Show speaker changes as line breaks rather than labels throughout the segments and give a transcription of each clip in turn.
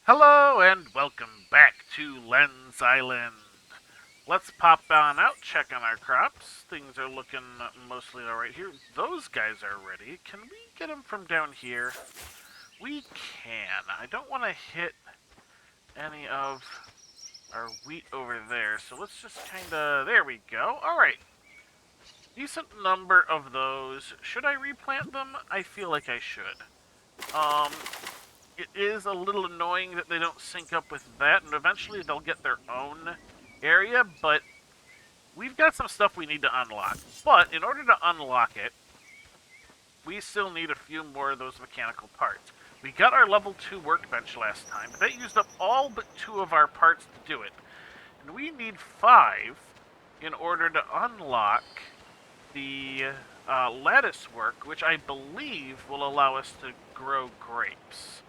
Hello and welcome back to Lens Island. Let's pop on out, check on our crops. Things are looking mostly alright here. Those guys are ready. Can we get them from down here? We can. I don't want to hit any of our wheat over there, so let's just kind of... There we go. Alright. Decent number of those. Should I replant them? I feel like I should. Um, it is a little annoying that they don't sync up with that, and eventually they'll get their own area, but we've got some stuff we need to unlock. But in order to unlock it, we still need a few more of those mechanical parts. We got our level 2 workbench last time, but that used up all but 2 of our parts to do it. And we need 5 in order to unlock the lattice work, which I believe will allow us to grow grapes.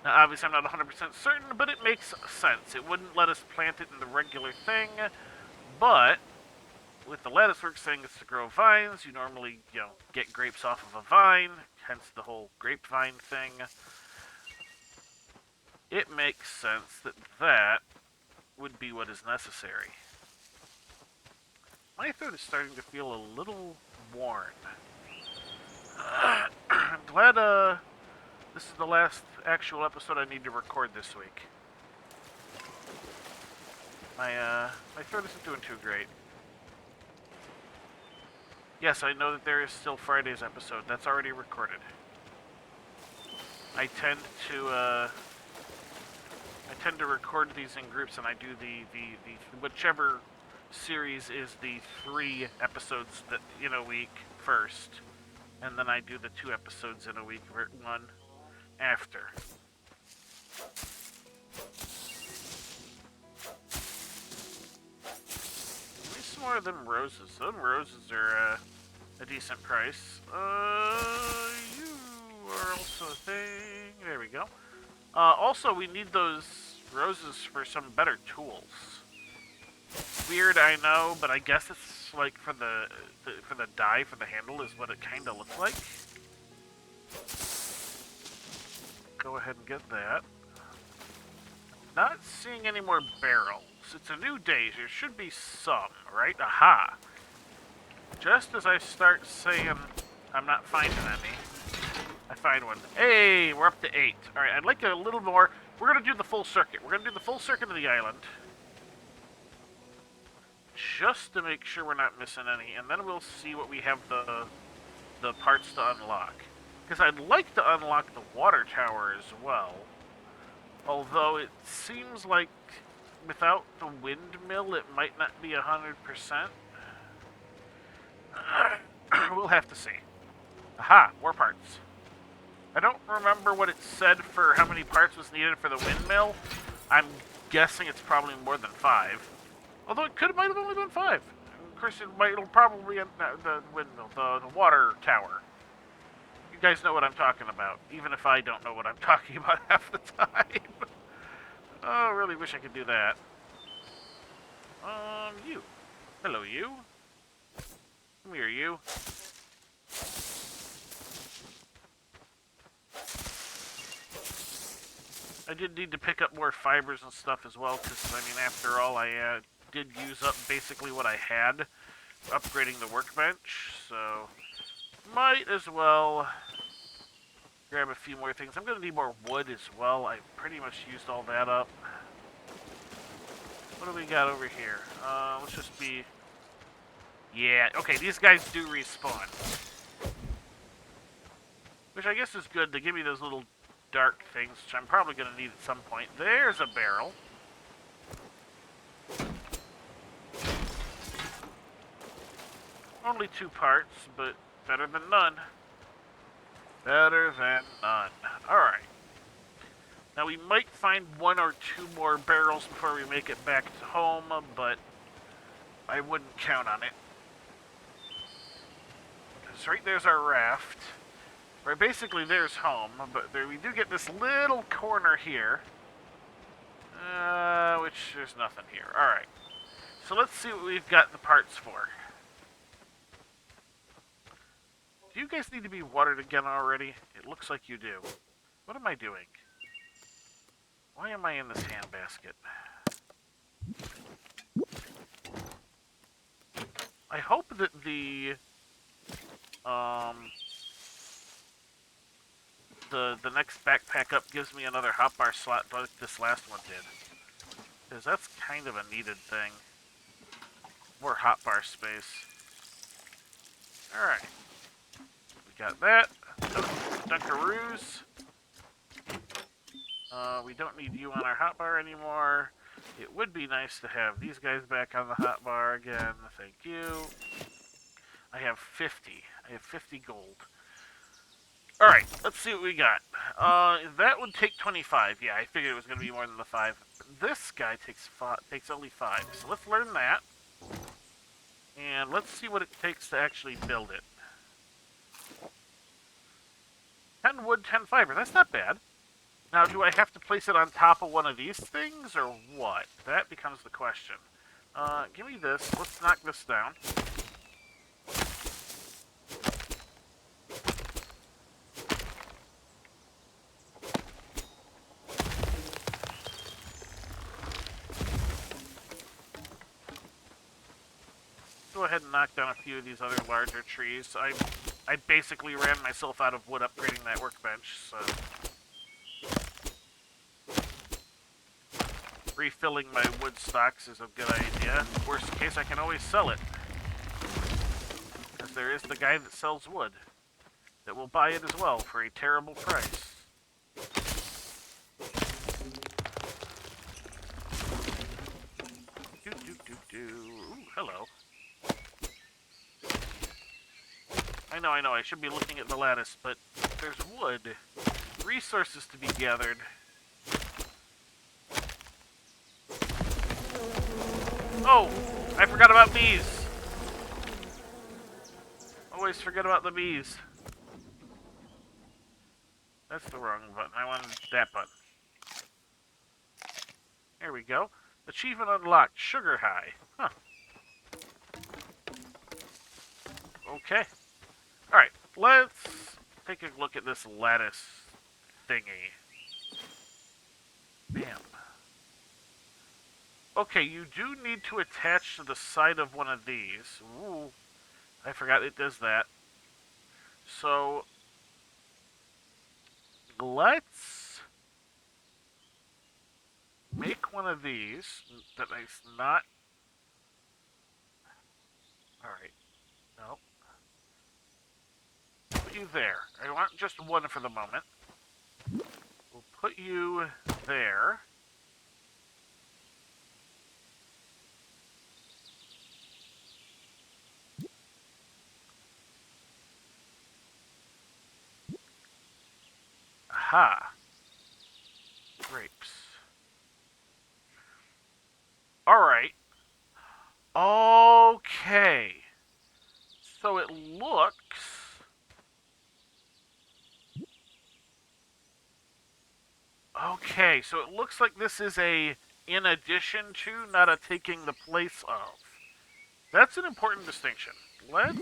Now, obviously, I'm not 100% certain, but it makes sense. It wouldn't let us plant it in the regular thing, but with the latticework saying it's to grow vines, you normally, get grapes off of a vine, hence the whole grapevine thing. It makes sense that that would be what is necessary. My throat is starting to feel a little worn. I'm glad, this is the last actual episode I need to record this week. My throat isn't doing too great. Yes, I know that there is still Friday's episode. That's already recorded. I tend to record these in groups, and I do the whichever series is the 3 episodes that in a week first, and then I do the 2 episodes in a week, one after. Give me some more of them roses. Them roses are a decent price. You are also a thing. There we go. Also, we need those roses for some better tools. Weird, I know, but I guess it's like for the die for the handle is what it kind of looks like. Go ahead and get that. Not seeing any more barrels. It's a new day. There should be some, right? Aha! Just as I start saying I'm not finding any, I find one. Hey, we're up to 8. Alright, I'd like a little more. We're going to do the full circuit. We're going to do the full circuit of the island. Just to make sure we're not missing any. And then we'll see what we have the parts to unlock. Because I'd like to unlock the water tower as well. Although it seems like without the windmill it might not be 100%. We'll have to see. Aha, more parts. I don't remember what it said for how many parts was needed for the windmill. I'm guessing it's probably more than 5. Although it might have only been 5. Of course, it'll probably be the windmill, the water tower. You guys know what I'm talking about, even if I don't know what I'm talking about half the time. Oh, I really wish I could do that. You. Hello, you. Come here, you. I did need to pick up more fibers and stuff as well, because, I mean, after all, I did use up basically what I had upgrading the workbench, so might as well grab a few more things. I'm going to need more wood as well. I pretty much used all that up. What do we got over here? Let's just be... Yeah, okay, these guys do respawn. Which I guess is good. They give me those little dark things, which I'm probably going to need at some point. There's a barrel. Only 2 parts, but better than none. Better than none. Alright. Now we might find 1 or 2 more barrels before we make it back to home, but I wouldn't count on it. Because right there's our raft. Right, basically there's home, but there we do get this little corner here. Which there's nothing here. Alright. So let's see what we've got the parts for. Do you guys need to be watered again already? It looks like you do. What am I doing? Why am I in this handbasket? I hope that the next backpack up gives me another hotbar slot like this last one did. Because that's kind of a needed thing. More hotbar space. Alright. We got that. Dunkaroos. We don't need you on our hotbar anymore. It would be nice to have these guys back on the hotbar again. Thank you. I have 50. I have 50 gold. Alright, let's see what we got. That would take 25. Yeah, I figured it was going to be more than the 5. This guy takes only 5. So let's learn that. And let's see what it takes to actually build it. 10 wood, 10 fiber. That's not bad. Now, do I have to place it on top of one of these things, or what? That becomes the question. Give me this. Let's knock this down. Go ahead and knock down a few of these other larger trees. I basically ran myself out of wood upgrading that workbench, so... Refilling my wood stocks is a good idea. Worst case, I can always sell it. Because there is the guy that sells wood that will buy it as well for a terrible price. Ooh, hello. I know, I should be looking at the lattice, but there's wood. Resources to be gathered. Oh! I forgot about bees! Always forget about the bees. That's the wrong button. I wanted that button. There we go. Achievement unlocked. Sugar high. Huh. Okay. Alright, let's take a look at this lattice thingy. Bam. Okay, you do need to attach to the side of one of these. Ooh, I forgot it does that. So, let's make one of these that is not... Alright, no. Put you there. I want just one for the moment. We'll put you there. Aha. Grapes. Alright. Okay. So it looks... Okay, so it looks like this is a in addition to, not a taking the place of. That's an important distinction. Let's...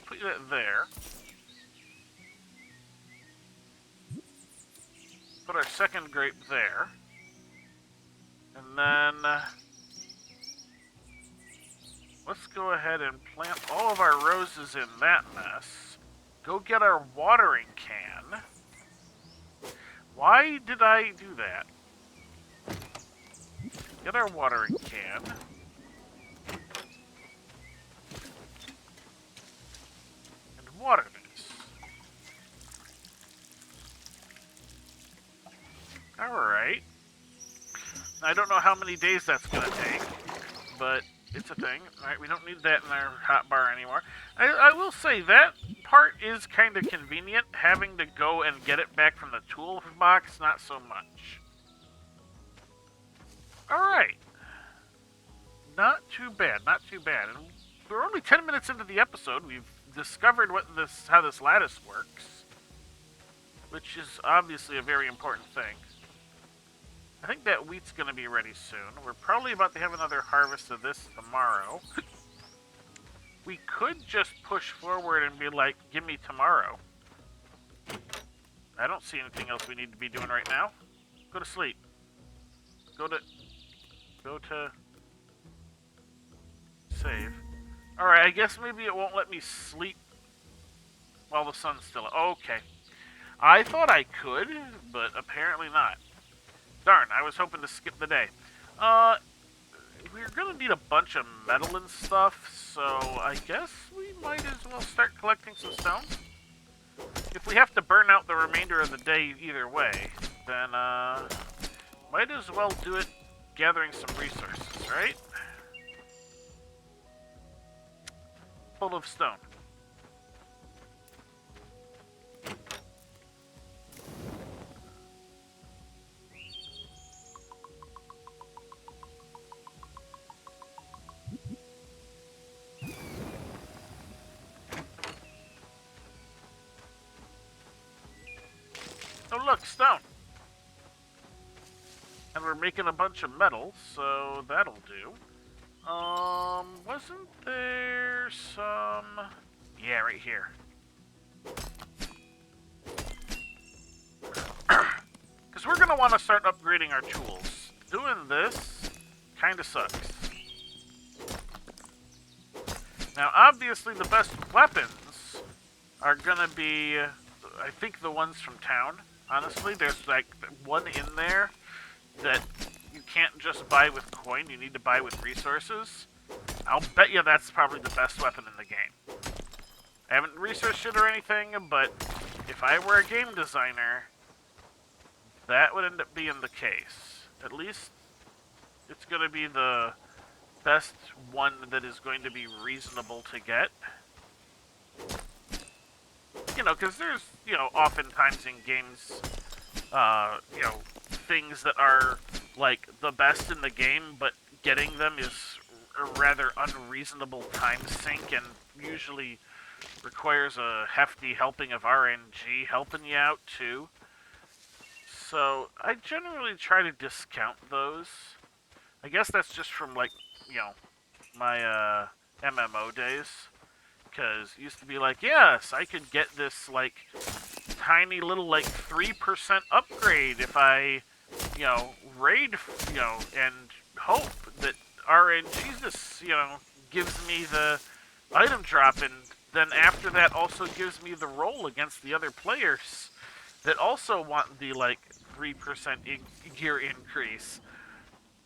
put that there. Put our second grape there. And then... let's go ahead and plant all of our roses in that mess. Go get our watering can. Why did I do that? Get our watering can. And water this. Alright. I don't know how many days that's going to take, but it's a thing. Alright, we don't need that in our hotbar anymore. I will say that part is kind of convenient, having to go and get it back from the toolbox, not so much. Alright. Not too bad, not too bad. And we're only 10 minutes into the episode. We've discovered how this lattice works, which is obviously a very important thing. I think that wheat's going to be ready soon. We're probably about to have another harvest of this tomorrow. We could just push forward and be like, give me tomorrow. I don't see anything else we need to be doing right now. Go to sleep. Go to save. Alright, I guess maybe it won't let me sleep while the sun's still... Okay. I thought I could, but apparently not. Darn, I was hoping to skip the day. We're gonna need a bunch of metal and stuff, so I guess we might as well start collecting some stone. If we have to burn out the remainder of the day either way, then, might as well do it gathering some resources, right? Full of stone. Oh look, stone! And we're making a bunch of metal, so that'll do. Wasn't there some... Yeah, right here. Because we're gonna want to start upgrading our tools. Doing this kinda sucks. Now, obviously the best weapons are gonna be, I think, the ones from town. Honestly, there's like one in there that you can't just buy with coin, you need to buy with resources. I'll bet you that's probably the best weapon in the game. I haven't researched it or anything, but if I were a game designer, that would end up being the case. At least it's going to be the best one that is going to be reasonable to get. You know, because there's, you know, oftentimes in games, you know, things that are, like, the best in the game, but getting them is a rather unreasonable time sink and usually requires a hefty helping of RNG helping you out, too. So, I generally try to discount those. I guess that's just from, like, you know, my, MMO days. Because it used to be like, yes, I could get this, like, tiny little, like, 3% upgrade if I, you know, raid, you know, and hope that RNG just, you know, gives me the item drop, and then after that also gives me the roll against the other players that also want the, like, 3% gear increase.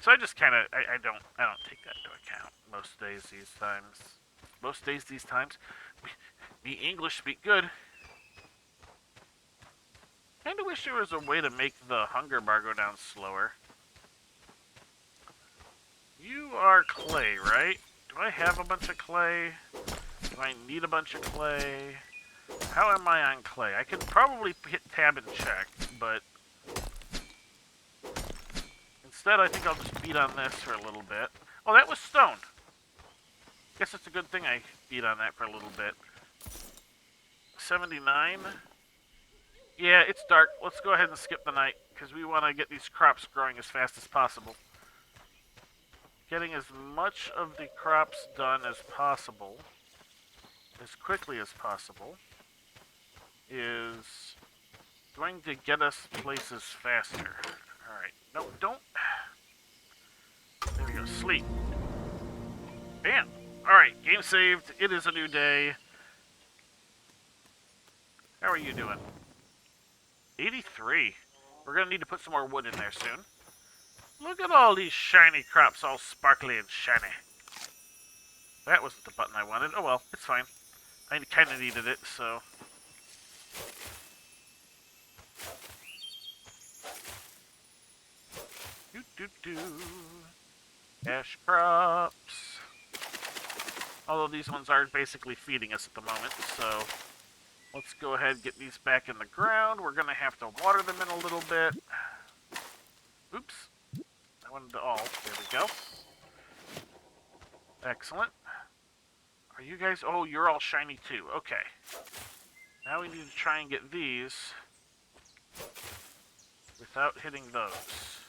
So I just kind of, I don't take that into account most days these times. Most days these times. Me English speak good. Kinda wish there was a way to make the hunger bar go down slower. You are clay, right? Do I have a bunch of clay? Do I need a bunch of clay? How am I on clay? I could probably hit tab and check, but instead I think I'll just beat on this for a little bit. Oh, that was stone. Guess it's a good thing I beat on that for a little bit. 79. Yeah, it's dark. Let's go ahead and skip the night, because we want to get these crops growing as fast as possible. Getting as much of the crops done as possible, as quickly as possible, is going to get us places faster. Alright. No, don't... There we go. Sleep. Bam! Alright, game saved. It is a new day. How are you doing? 83. We're going to need to put some more wood in there soon. Look at all these shiny crops, all sparkly and shiny. That wasn't the button I wanted. Oh well, it's fine. I kind of needed it, so... Doo-doo-doo. Cash crops. Although these ones are basically feeding us at the moment, so let's go ahead and get these back in the ground. We're going to have to water them in a little bit. Oops. I wanted to all. There we go. Excellent. Are you guys... Oh, you're all shiny too. Okay. Now we need to try and get these without hitting those.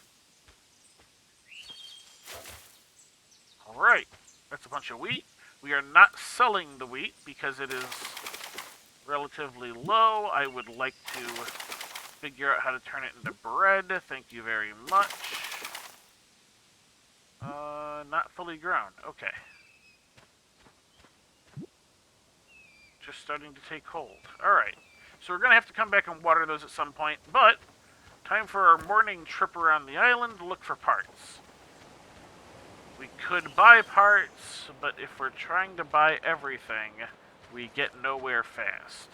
Alright. That's a bunch of wheat. We are not selling the wheat because it is relatively low. I would like to figure out how to turn it into bread. Thank you very much. Not fully grown. Okay. Just starting to take hold. Alright. So we're going to have to come back and water those at some point, but time for our morning trip around the island to look for parts. We could buy parts, but if we're trying to buy everything, we get nowhere fast.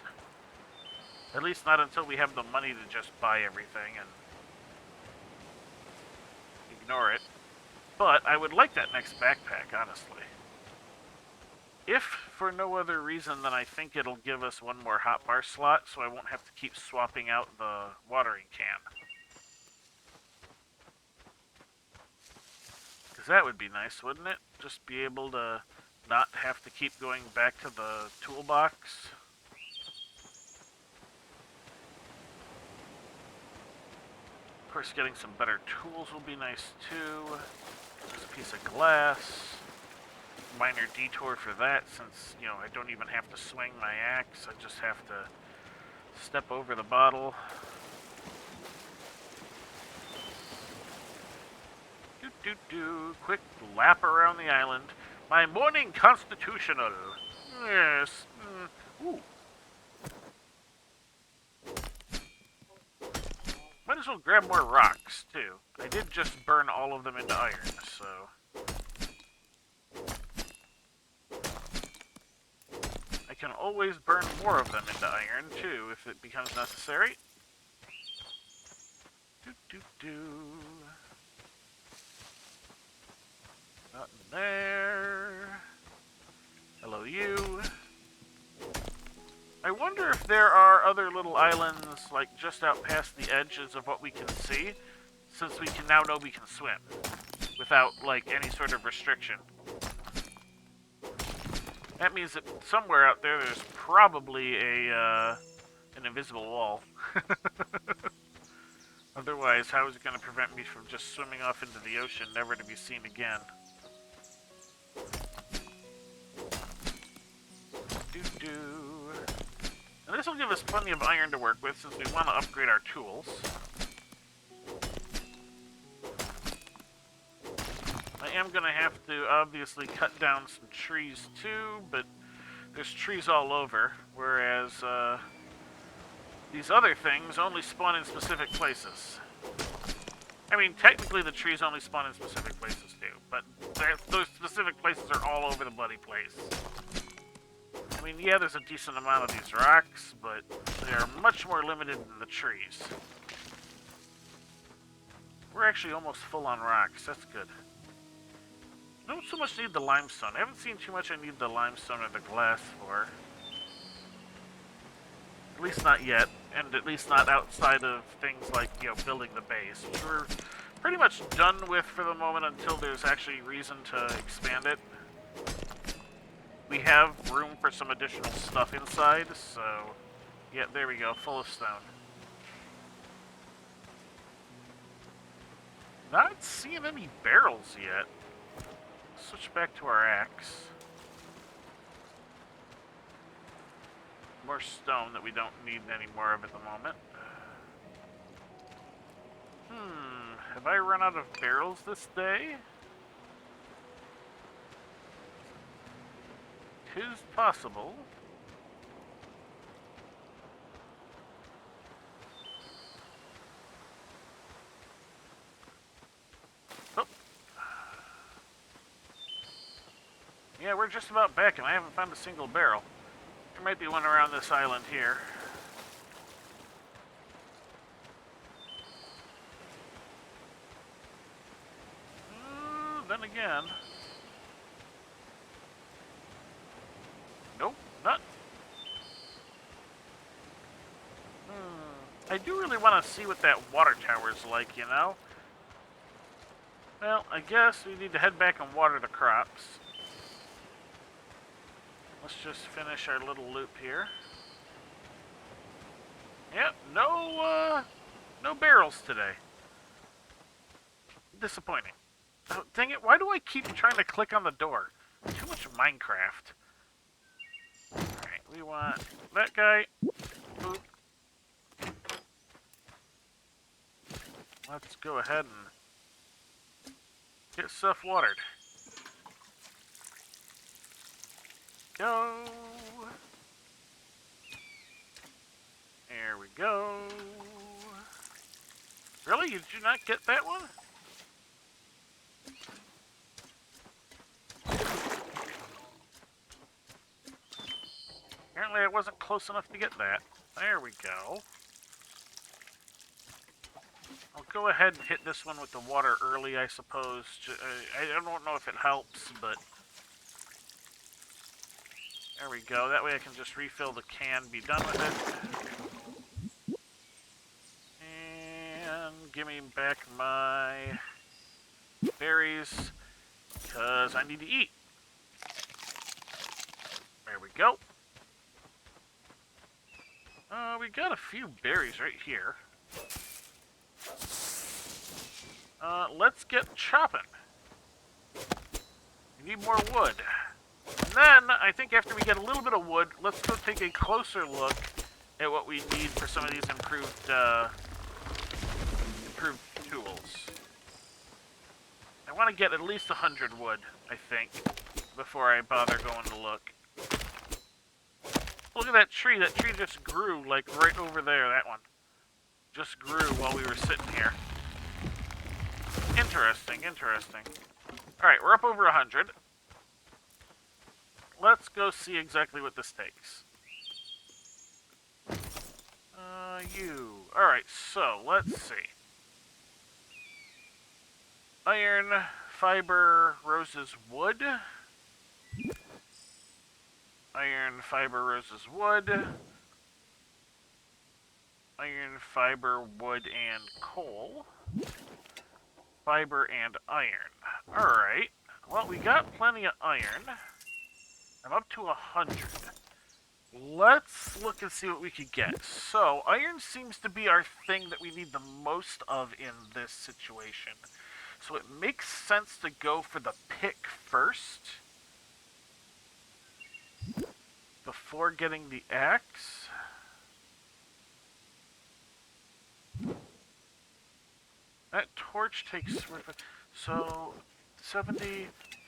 At least not until we have the money to just buy everything and ignore it. But I would like that next backpack, honestly. If for no other reason than I think it'll give us one more hotbar slot, so I won't have to keep swapping out the watering can. Because that would be nice, wouldn't it? Just be able to not have to keep going back to the toolbox. Of course, getting some better tools will be nice too. There's a piece of glass. Minor detour for that, since, you know, I don't even have to swing my axe. I just have to step over the bottle. Quick lap around the island. My morning constitutional. Yes. Ooh. Might as well grab more rocks, too. I did just burn all of them into iron, so... I can always burn more of them into iron, too, if it becomes necessary. Nothing there. Hello, you. I wonder if there are other little islands, like, just out past the edges of what we can see, since we can now know we can swim, without, like, any sort of restriction. That means that somewhere out there, there's probably an invisible wall. Otherwise, how is it going to prevent me from just swimming off into the ocean, never to be seen again? And this will give us plenty of iron to work with, since we want to upgrade our tools. I am going to have to obviously cut down some trees too, but there's trees all over, whereas these other things only spawn in specific places. I mean, technically the trees only spawn in specific places too, but those specific places are all over the bloody place. I mean, yeah, there's a decent amount of these rocks, but they are much more limited than the trees. We're actually almost full on rocks, that's good. I don't so much need the limestone. I haven't seen too much I need the limestone or the glass for. At least not yet, and at least not outside of things like, you know, building the base, which we're pretty much done with for the moment until there's actually reason to expand it. We have room for some additional stuff inside, so... yeah, there we go, full of stone. Not seeing any barrels yet. Switch back to our axe. More stone that we don't need any more of at the moment. Have I run out of barrels this day? 'Tis possible. Oh. Yeah, we're just about back, and I haven't found a single barrel. There might be one around this island here. Then again... nope, not... I do really want to see what that water tower's like, you know? Well, I guess we need to head back and water the crops. Let's just finish our little loop here. Yep, no barrels today. Disappointing. Oh, dang it, why do I keep trying to click on the door? Too much Minecraft. Alright, we want that guy. Boop. let's go ahead and get stuff watered. Go. There we go. Really? Did you not get that one? Apparently I wasn't close enough to get that. There we go. I'll go ahead and hit this one with the water early, I suppose. I don't know if it helps, but... There we go. That way I can just refill the can, be done with it. And give me back my berries, because I need to eat. There we go. We got a few berries right here. Let's get chopping. We need more wood. And then, I think after we get a little bit of wood, let's go take a closer look at what we need for some of these improved tools. I want to get at least 100 wood, I think, before I bother going to look. Look at that tree. That tree just grew, like, right over there, that one. Just grew while we were sitting here. Interesting, interesting. Alright, we're up over 100. Let's go see exactly what this takes. Alright, so, let's see. Iron, fiber, roses, wood. Iron, fiber, roses, wood. Iron, fiber, wood, and coal. Fiber and iron. Alright. Well, we got plenty of iron. I'm up to 100. Let's look and see what we could get. So, iron seems to be our thing that we need the most of in this situation. So it makes sense to go for the pick first, before getting the axe. That torch takes... So, 70,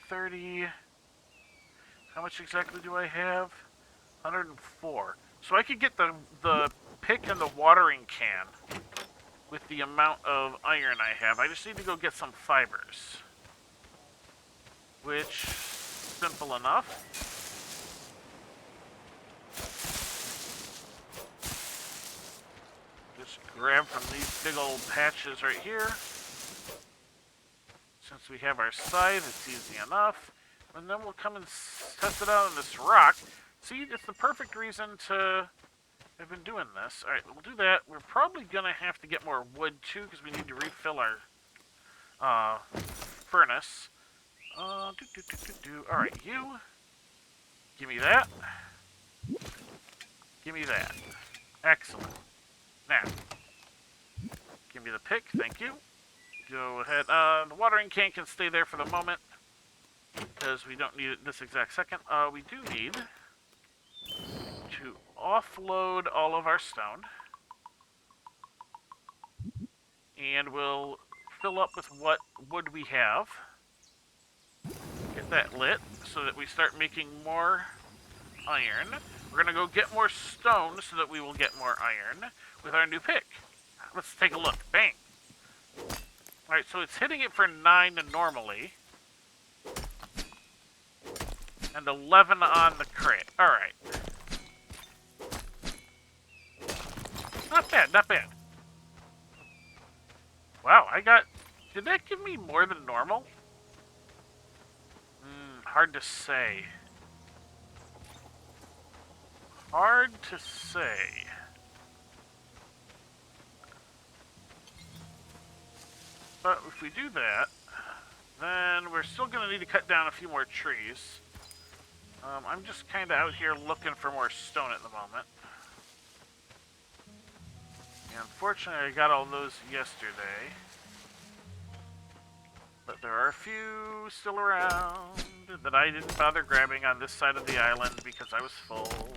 30... How much exactly do I have? 104. So I could get the pick and the watering can with the amount of iron I have. I just need to go get some fibers. Which, simple enough. Just grab from these big old patches right here. Since we have our scythe, it's easy enough. And then we'll come and test it out on this rock. See, it's the perfect reason to have been doing this. Alright, we'll do that. We're probably going to have to get more wood, too, because we need to refill our furnace. Alright, you. Give me that. Give me that. Excellent. Now, give me the pick. Thank you. Go ahead. The watering can stay there for the moment, because we don't need it this exact second. We do need to offload all of our stone. And we'll fill up with what wood we have. Get that lit so that we start making more iron. We're going to go get more stone so that we will get more iron with our new pick. Let's take a look. Bang! Alright, so it's hitting it for 9 normally. And 11 on the crit. Alright. Not bad, not bad. Wow, I got... Did that give me more than normal? Hard to say. Hard to say. But if we do that, then we're still going to need to cut down a few more trees. I'm just kind of out here looking for more stone at the moment. And unfortunately, I got all those yesterday. But there are a few still around that I didn't bother grabbing on this side of the island because I was full.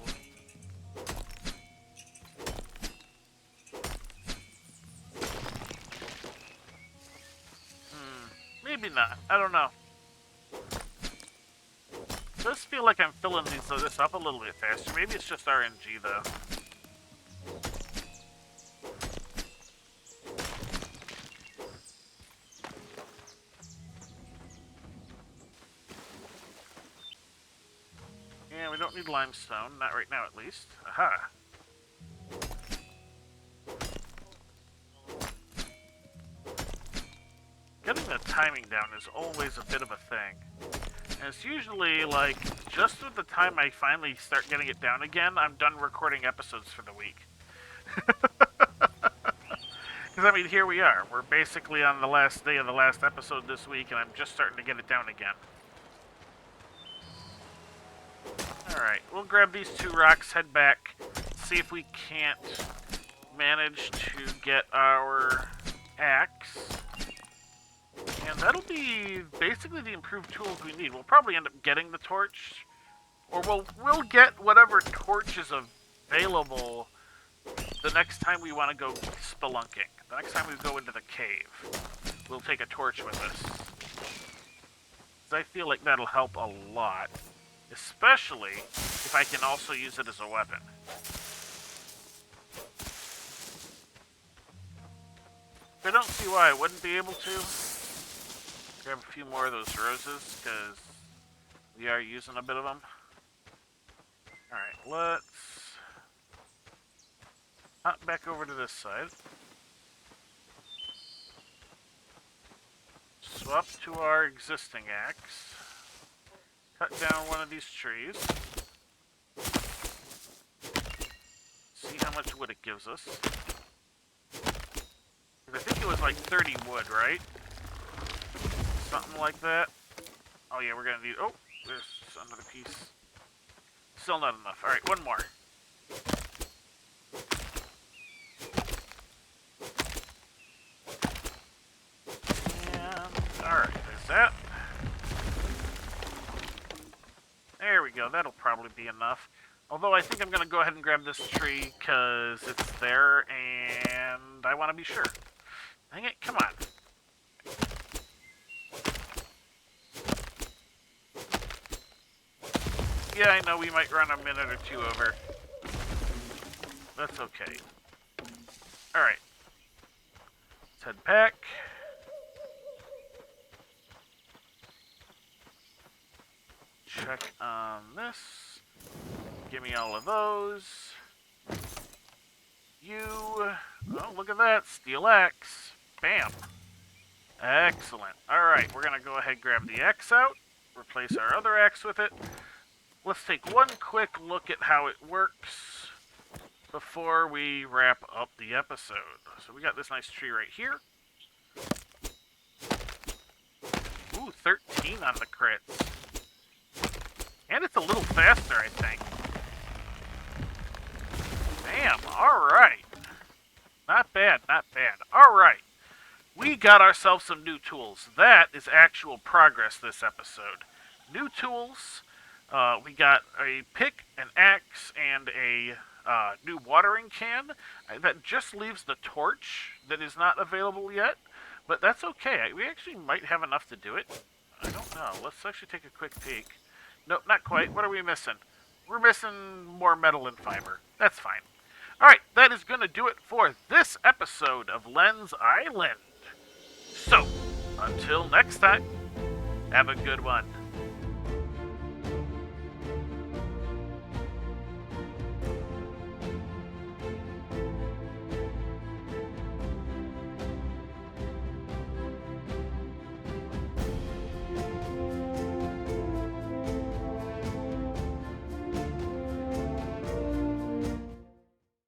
maybe not. I don't know. It does feel like I'm filling this up a little bit faster. Maybe it's just RNG, though. Yeah, we don't need limestone. Not right now, at least. Aha. Getting the timing down is always a bit of a thing. And it's usually, like, just with the time I finally start getting it down again, I'm done recording episodes for the week. Because, I mean, here we are. We're basically on the last day of the last episode this week, and I'm just starting to get it down again. Alright, we'll grab these 2 rocks, head back, see if we can't manage to get our axe. And that'll be basically the improved tools we need. We'll probably end up getting the torch, or we'll get whatever torch is available the next time we want to go spelunking. The next time we go into the cave, we'll take a torch with us. 'Cause I feel like that'll help a lot, especially if I can also use it as a weapon. I don't see why I wouldn't be able to. Grab a few more of those roses, because we are using a bit of them. Alright, let's hop back over to this side. Swap to our existing axe. Cut down one of these trees. See how much wood it gives us. I think it was like 30 wood, right? Something like that. Oh yeah, we're gonna need... Oh, there's another piece. Still not enough. Alright, one more. And... Alright, there's that. There we go. That'll probably be enough. Although I think I'm gonna go ahead and grab this tree, because it's there, and I want to be sure. Dang it, come on. Yeah, I know we might run a minute or 2 over. That's okay. Alright. Let's head back. Check on this. Give me all of those. You... Oh, look at that. Steel axe. Bam. Excellent. Alright, we're going to go ahead and grab the axe out. Replace our other axe with it. Let's take one quick look at how it works before we wrap up the episode. So we got this nice tree right here. Ooh, 13 on the crits. And it's a little faster, I think. Damn, alright. Not bad, not bad. Alright. We got ourselves some new tools. That is actual progress this episode. New tools. We got a pick, an axe, and a new watering can. That just leaves the torch that is not available yet. But that's okay. We actually might have enough to do it. I don't know. Let's actually take a quick peek. Nope, not quite. What are we missing? We're missing more metal and fiber. That's fine. Alright, that is going to do it for this episode of Lens Island. So, until next time, have a good one.